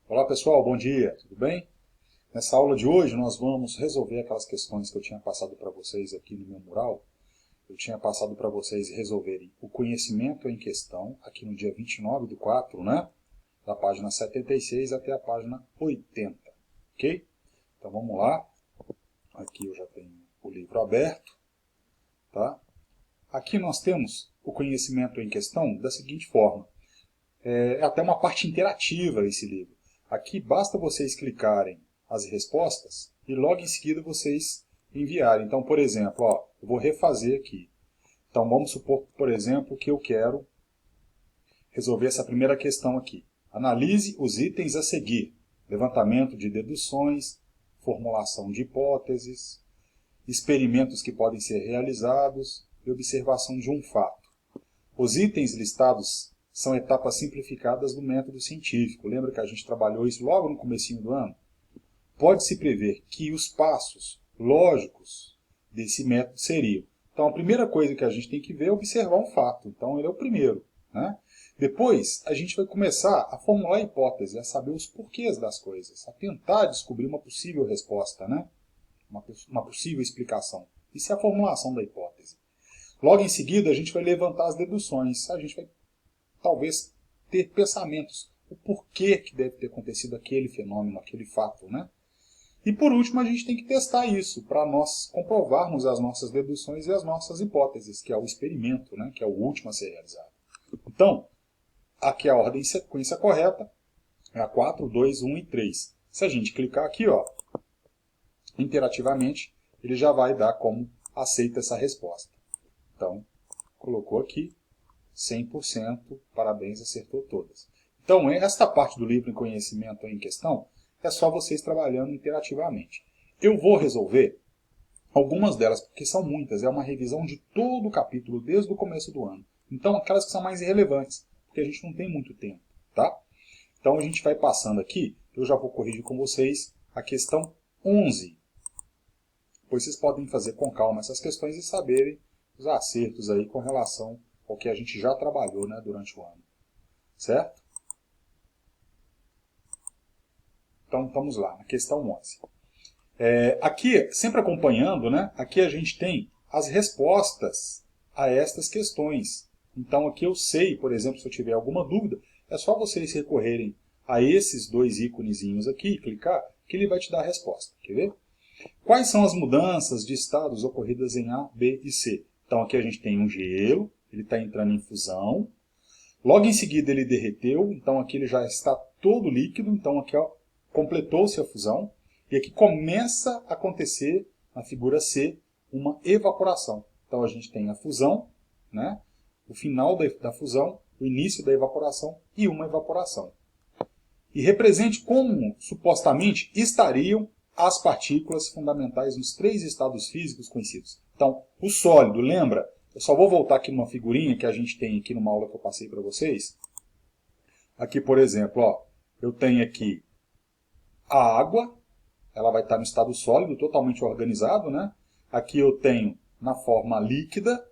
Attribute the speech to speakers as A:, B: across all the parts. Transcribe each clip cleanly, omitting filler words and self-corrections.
A: Olá pessoal, bom dia, tudo bem? Nessa aula de hoje nós vamos resolver aquelas questões que eu tinha passado para vocês aqui no meu mural. Eu tinha passado para vocês resolverem o conhecimento em questão, aqui no dia 29/4, né? Da página 76 até a página 80, ok? Então vamos lá. Aqui eu já tenho o livro aberto, tá? Aqui nós temos o conhecimento em questão da seguinte forma. É até uma parte interativa esse livro. Aqui basta vocês clicarem as respostas e logo em seguida vocês enviarem. Então, por exemplo, ó, eu vou refazer aqui. Então, vamos supor, por exemplo, que eu quero resolver essa primeira questão aqui. Analise os itens a seguir. Levantamento de deduções, formulação de hipóteses, experimentos que podem ser realizados e observação de um fato. Os itens listados são etapas simplificadas do método científico. Lembra que a gente trabalhou isso logo no comecinho do ano? Pode-se prever que os passos lógicos desse método seriam. Então, a primeira coisa que a gente tem que ver é observar um fato. Então, ele é o primeiro, né? Depois, a gente vai começar a formular a hipótese, a saber os porquês das coisas, a tentar descobrir uma possível resposta, né? Uma possível explicação. Isso é a formulação da hipótese. Logo em seguida, a gente vai levantar as deduções. A gente vai, talvez, ter pensamentos. O porquê que deve ter acontecido aquele fenômeno, aquele fato, né? E por último, a gente tem que testar isso, para nós comprovarmos as nossas deduções e as nossas hipóteses, que é o experimento, né? Que é o último a ser realizado. Então, aqui a ordem de sequência correta é a 4, 2, 1 e 3. Se a gente clicar aqui, ó, interativamente, ele já vai dar como aceita essa resposta. Então, colocou aqui, 100%, parabéns, acertou todas. Então, esta parte do livro em conhecimento em questão é só vocês trabalhando interativamente. Eu vou resolver algumas delas, porque são muitas, é uma revisão de todo o capítulo, desde o começo do ano. Então, aquelas que são mais irrelevantes, porque a gente não tem muito tempo, tá? Então, a gente vai passando aqui, eu já vou corrigir com vocês a questão 11. Depois vocês podem fazer com calma essas questões e saberem os acertos aí com relação ao que a gente já trabalhou, né, durante o ano. Certo? Então, vamos lá, na questão 11. Aqui, sempre acompanhando, né, aqui a gente tem as respostas a estas questões. Então, aqui eu sei, por exemplo, se eu tiver alguma dúvida, é só vocês recorrerem a esses dois íconezinhos aqui e clicar, que ele vai te dar a resposta. Quer ver? Quais são as mudanças de estados ocorridas em A, B e C? Então, aqui a gente tem um gelo, ele está entrando em fusão. Logo em seguida ele derreteu, então aqui ele já está todo líquido, então aqui completou-se a fusão. E aqui começa a acontecer, na figura C, uma evaporação. Então a gente tem a fusão, né? O final da fusão, o início da evaporação e uma evaporação. E represente como, supostamente, estariam as partículas fundamentais nos três estados físicos conhecidos. Então, o sólido, lembra? Eu só vou voltar aqui numa figurinha que a gente tem aqui numa aula que eu passei para vocês. Aqui, por exemplo, ó, eu tenho aqui a água, ela vai estar no estado sólido, totalmente organizado, né? Aqui eu tenho na forma líquida,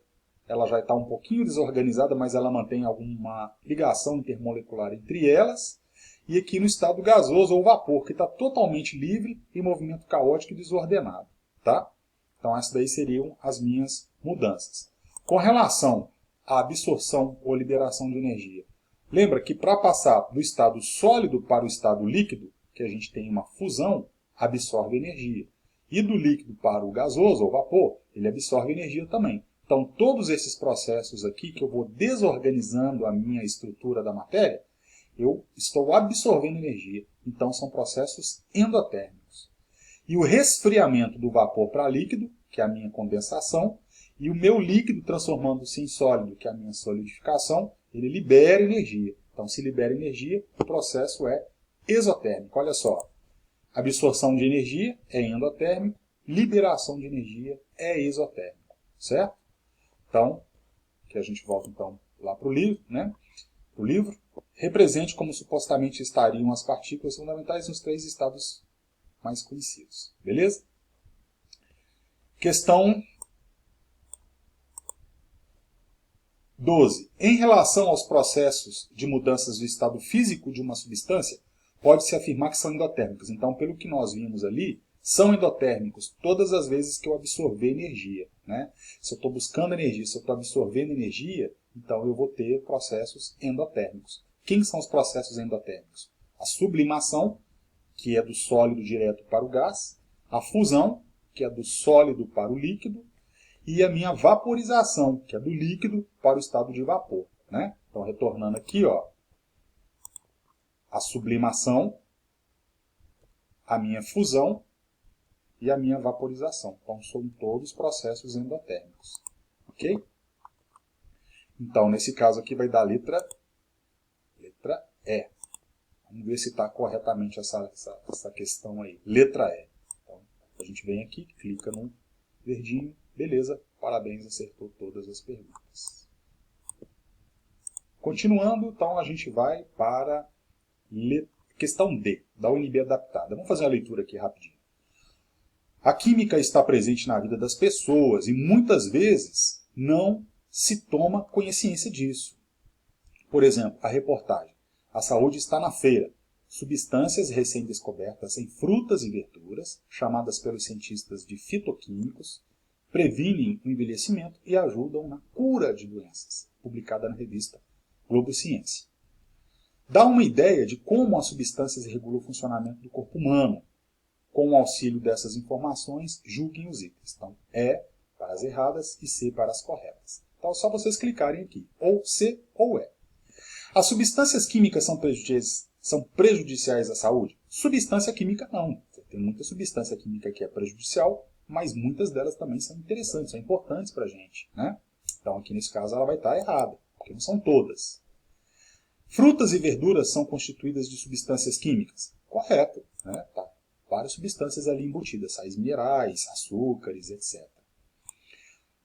A: ela já está um pouquinho desorganizada, mas ela mantém alguma ligação intermolecular entre elas. E aqui no estado gasoso ou vapor, que está totalmente livre em movimento caótico e desordenado. Tá? Então essas daí seriam as minhas mudanças. Com relação à absorção ou liberação de energia, lembra que para passar do estado sólido para o estado líquido, que a gente tem uma fusão, absorve energia. E do líquido para o gasoso ou vapor, ele absorve energia também. Então todos esses processos aqui, que eu vou desorganizando a minha estrutura da matéria, eu estou absorvendo energia. Então são processos endotérmicos. E o resfriamento do vapor para líquido, que é a minha condensação, e o meu líquido transformando-se em sólido, que é a minha solidificação, ele libera energia. Então, se libera energia, o processo é exotérmico. Olha só, absorção de energia é endotérmico, liberação de energia é exotérmico. Certo? Então, que a gente volta então lá para o livro, né? O livro represente como supostamente estariam as partículas fundamentais nos três estados mais conhecidos. Beleza? Questão 12. Em relação aos processos de mudanças do estado físico de uma substância, pode-se afirmar que são endotérmicos. Então, pelo que nós vimos ali, são endotérmicos todas as vezes que eu absorver energia, né? Se eu estou buscando energia, se eu estou absorvendo energia, então eu vou ter processos endotérmicos. Quem são os processos endotérmicos? A sublimação, que é do sólido direto para o gás, a fusão, que é do sólido para o líquido, e a minha vaporização, que é do líquido para o estado de vapor, né? Então, retornando aqui, ó, a sublimação, a minha fusão e a minha vaporização. Então, são todos processos endotérmicos. Ok? Então, nesse caso aqui vai dar a letra E. Vamos ver se está corretamente essa questão aí. Letra E. Então, a gente vem aqui, clica no verdinho. Beleza, parabéns, acertou todas as perguntas. Continuando, então, a gente vai para questão D, da UNB adaptada. Vamos fazer uma leitura aqui rapidinho. A química está presente na vida das pessoas e muitas vezes não se toma consciência disso. Por exemplo, a reportagem. A saúde está na feira. Substâncias recém-descobertas em frutas e verduras, chamadas pelos cientistas de fitoquímicos, previnem o envelhecimento e ajudam na cura de doenças, publicada na revista Globo Ciência. Dá uma ideia de como as substâncias regulam o funcionamento do corpo humano. Com o auxílio dessas informações, julguem os itens. Então, E para as erradas e C para as corretas. Então, é só vocês clicarem aqui, ou C ou E. As substâncias químicas são prejudiciais à saúde? Substância química não. Tem muita substância química que é prejudicial, mas muitas delas também são interessantes, são importantes para a gente, né? Então, aqui nesse caso, ela vai estar errada, porque não são todas. Frutas e verduras são constituídas de substâncias químicas? Correto, né? Tá. Várias substâncias ali embutidas, sais minerais, açúcares, etc.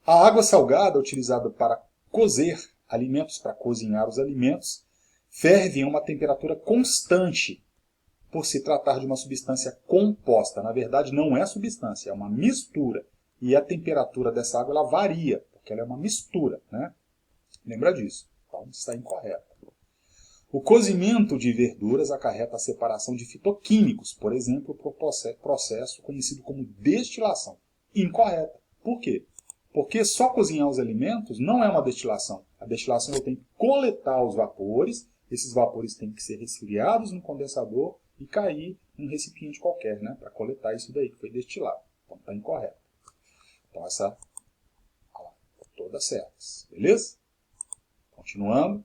A: A água salgada, utilizada para cozer alimentos, para cozinhar os alimentos, ferve em uma temperatura constante, por se tratar de uma substância composta. Na verdade, não é substância, é uma mistura. E a temperatura dessa água ela varia, porque ela é uma mistura, né? Lembra disso. Então, está incorreto. O cozimento de verduras acarreta a separação de fitoquímicos, por exemplo, por processo conhecido como destilação. Incorreta. Por quê? Porque só cozinhar os alimentos não é uma destilação. A destilação eu tenho que coletar os vapores, esses vapores têm que ser resfriados no condensador e cair num recipiente qualquer, né, para coletar isso daí que foi destilado. Então está incorreto. Então essa, ó lá, todas certas. Beleza? Continuando.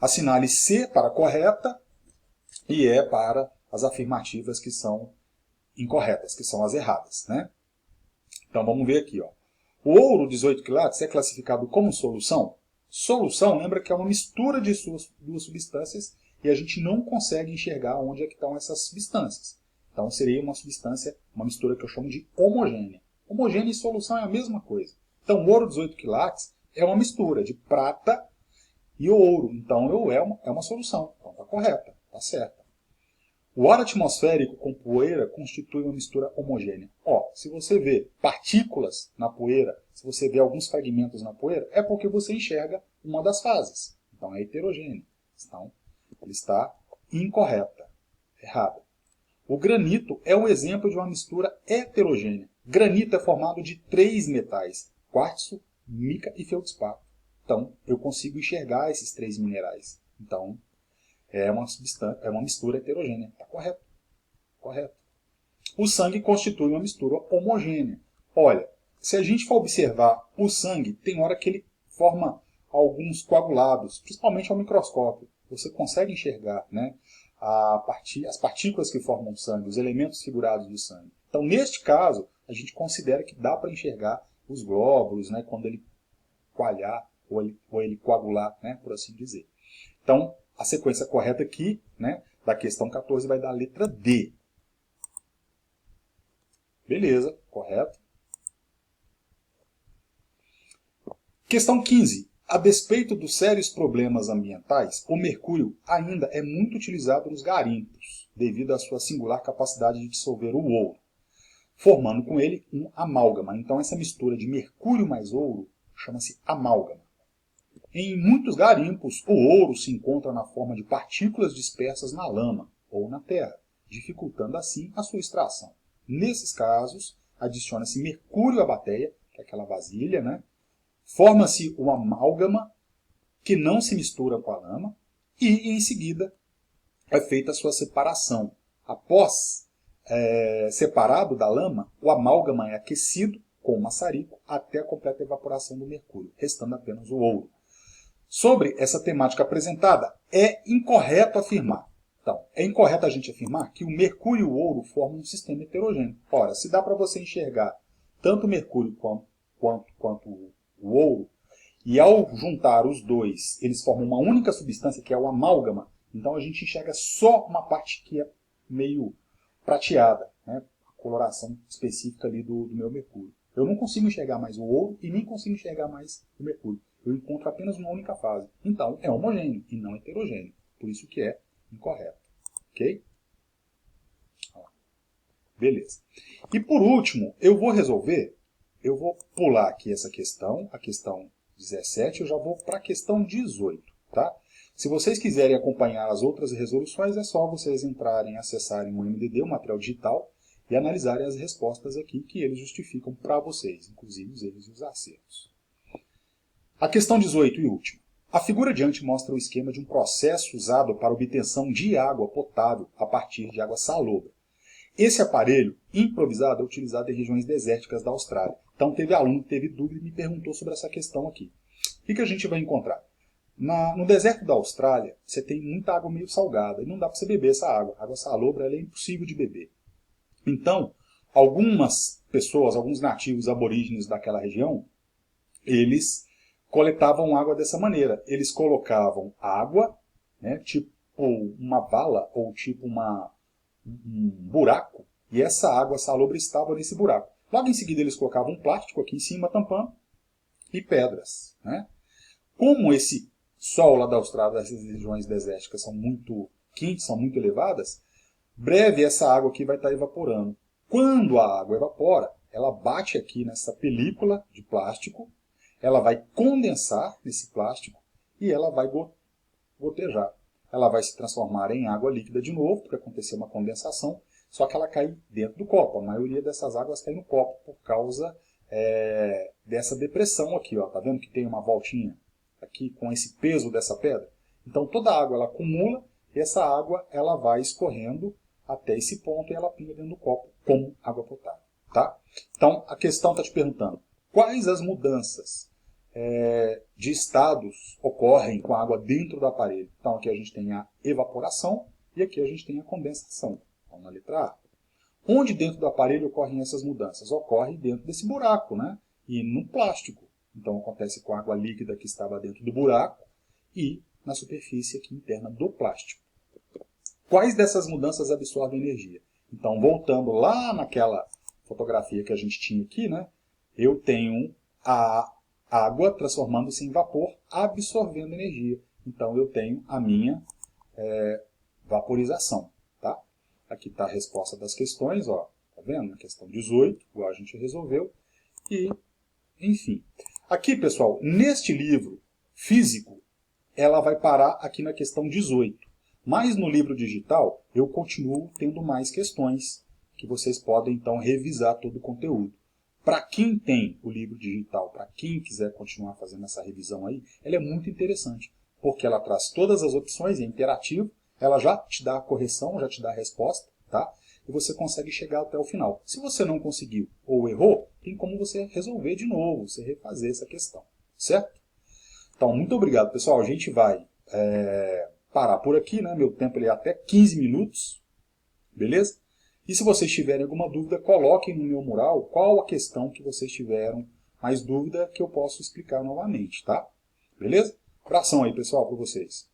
A: Assinale C para correta e E para as afirmativas que são incorretas, que são as erradas, né? Então vamos ver aqui, ó. O ouro 18 quilates é classificado como solução? Solução, lembra que é uma mistura de duas substâncias e a gente não consegue enxergar onde é que estão essas substâncias. Então seria uma substância, uma mistura que eu chamo de homogênea. Homogênea e solução é a mesma coisa. Então o ouro 18 quilates é uma mistura de prata e ouro. Então é uma solução. Então está correta, está certa. O ar atmosférico com poeira constitui uma mistura homogênea. Ó, se você vê partículas na poeira, se você vê alguns fragmentos na poeira, é porque você enxerga uma das fases. Então é heterogêneo. Então, ele está incorreta, errada. O granito é um exemplo de uma mistura heterogênea. Granito é formado de 3 metais, quartzo, mica e feldspato. Então, eu consigo enxergar esses 3 minerais. Então, é uma mistura heterogênea. Está correto. Correto. O sangue constitui uma mistura homogênea. Olha, se a gente for observar o sangue, tem hora que ele forma alguns coagulados, principalmente ao microscópio. Você consegue enxergar, né, as partículas que formam o sangue, os elementos figurados do sangue. Então, neste caso, a gente considera que dá para enxergar os glóbulos, né, quando ele coalhar ou ele coagular, né, por assim dizer. Então, a sequência correta aqui, né, da questão 14 vai dar a letra D. Beleza, correto. Questão 15. A despeito dos sérios problemas ambientais, o mercúrio ainda é muito utilizado nos garimpos, devido à sua singular capacidade de dissolver o ouro, formando com ele um amálgama. Então, essa mistura de mercúrio mais ouro chama-se amálgama. Em muitos garimpos, o ouro se encontra na forma de partículas dispersas na lama ou na terra, dificultando assim a sua extração. Nesses casos, adiciona-se mercúrio à bateia, que é aquela vasilha, né? Forma-se uma amálgama que não se mistura com a lama e, em seguida, é feita a sua separação. Após separado da lama, o amálgama é aquecido com o maçarico até a completa evaporação do mercúrio, restando apenas o ouro. Sobre essa temática apresentada, é incorreto afirmar. Então, é incorreto a gente afirmar que o mercúrio e o ouro formam um sistema heterogêneo. Ora, se dá para você enxergar tanto o mercúrio quanto o ouro, e ao juntar os dois, eles formam uma única substância, que é o amálgama, então a gente enxerga só uma parte que é meio prateada, né? A coloração específica ali do meu mercúrio. Eu não consigo enxergar mais o ouro e nem consigo enxergar mais o mercúrio. Eu encontro apenas uma única fase. Então, é homogêneo e não heterogêneo. Por isso que é incorreto. Ok? Beleza. E por último, eu vou pular aqui essa questão, a questão 17, eu já vou para a questão 18. Tá? Se vocês quiserem acompanhar as outras resoluções, é só vocês entrarem, acessarem o MDD, o material digital, e analisarem as respostas aqui que eles justificam para vocês, inclusive os erros e os acertos. A questão 18 e última. A figura adiante mostra o esquema de um processo usado para obtenção de água potável a partir de água salobra. Esse aparelho improvisado é utilizado em regiões desérticas da Austrália. Então teve aluno que teve dúvida e me perguntou sobre essa questão aqui. O que a gente vai encontrar? No deserto da Austrália, você tem muita água meio salgada e não dá para você beber essa água. A água salobra ela é impossível de beber. Então, algumas pessoas, alguns nativos aborígenes daquela região, eles coletavam água dessa maneira. Eles colocavam água, né, tipo uma vala ou tipo um buraco, e essa água salobra estava nesse buraco. Logo em seguida eles colocavam um plástico aqui em cima tampando e pedras. Né? Como esse sol lá da Austrália, essas regiões desérticas são muito quentes, são muito elevadas, breve essa água aqui vai estar evaporando. Quando a água evapora, ela bate aqui nessa película de plástico, ela vai condensar nesse plástico e ela vai gotejar. Ela vai se transformar em água líquida de novo, porque aconteceu uma condensação, só que ela cai dentro do copo. A maioria dessas águas cai no copo por causa dessa depressão aqui. Ó. Tá vendo que tem uma voltinha aqui com esse peso dessa pedra? Então toda a água ela acumula e essa água ela vai escorrendo até esse ponto e ela pinga dentro do copo como água potável. Tá? Então a questão está te perguntando quais as mudanças de estados ocorrem com a água dentro do aparelho. Então aqui a gente tem a evaporação e aqui a gente tem a condensação. Então na letra A. Onde dentro do aparelho ocorrem essas mudanças? Ocorre dentro desse buraco, né? E no plástico. Então acontece com a água líquida que estava dentro do buraco e na superfície aqui interna do plástico. Quais dessas mudanças absorvem energia? Então voltando lá naquela fotografia que a gente tinha aqui, né? Eu tenho a água transformando-se em vapor, absorvendo energia. Então eu tenho a minha vaporização. Tá? Aqui está a resposta das questões, ó. Tá vendo? Na questão 18, igual a gente resolveu. E, enfim. Aqui, pessoal, neste livro físico, ela vai parar aqui na questão 18. Mas no livro digital, eu continuo tendo mais questões que vocês podem, então, revisar todo o conteúdo. Para quem tem o livro digital, para quem quiser continuar fazendo essa revisão aí, ela é muito interessante, porque ela traz todas as opções, é interativo, ela já te dá a correção, já te dá a resposta, tá? E você consegue chegar até o final. Se você não conseguiu ou errou, tem como você resolver de novo, você refazer essa questão, certo? Então, muito obrigado, pessoal. A gente vai parar por aqui, né? Meu tempo é até 15 minutos, beleza? E se vocês tiverem alguma dúvida, coloquem no meu mural qual a questão que vocês tiveram mais dúvida que eu posso explicar novamente, tá? Beleza? Abração aí, pessoal, para vocês.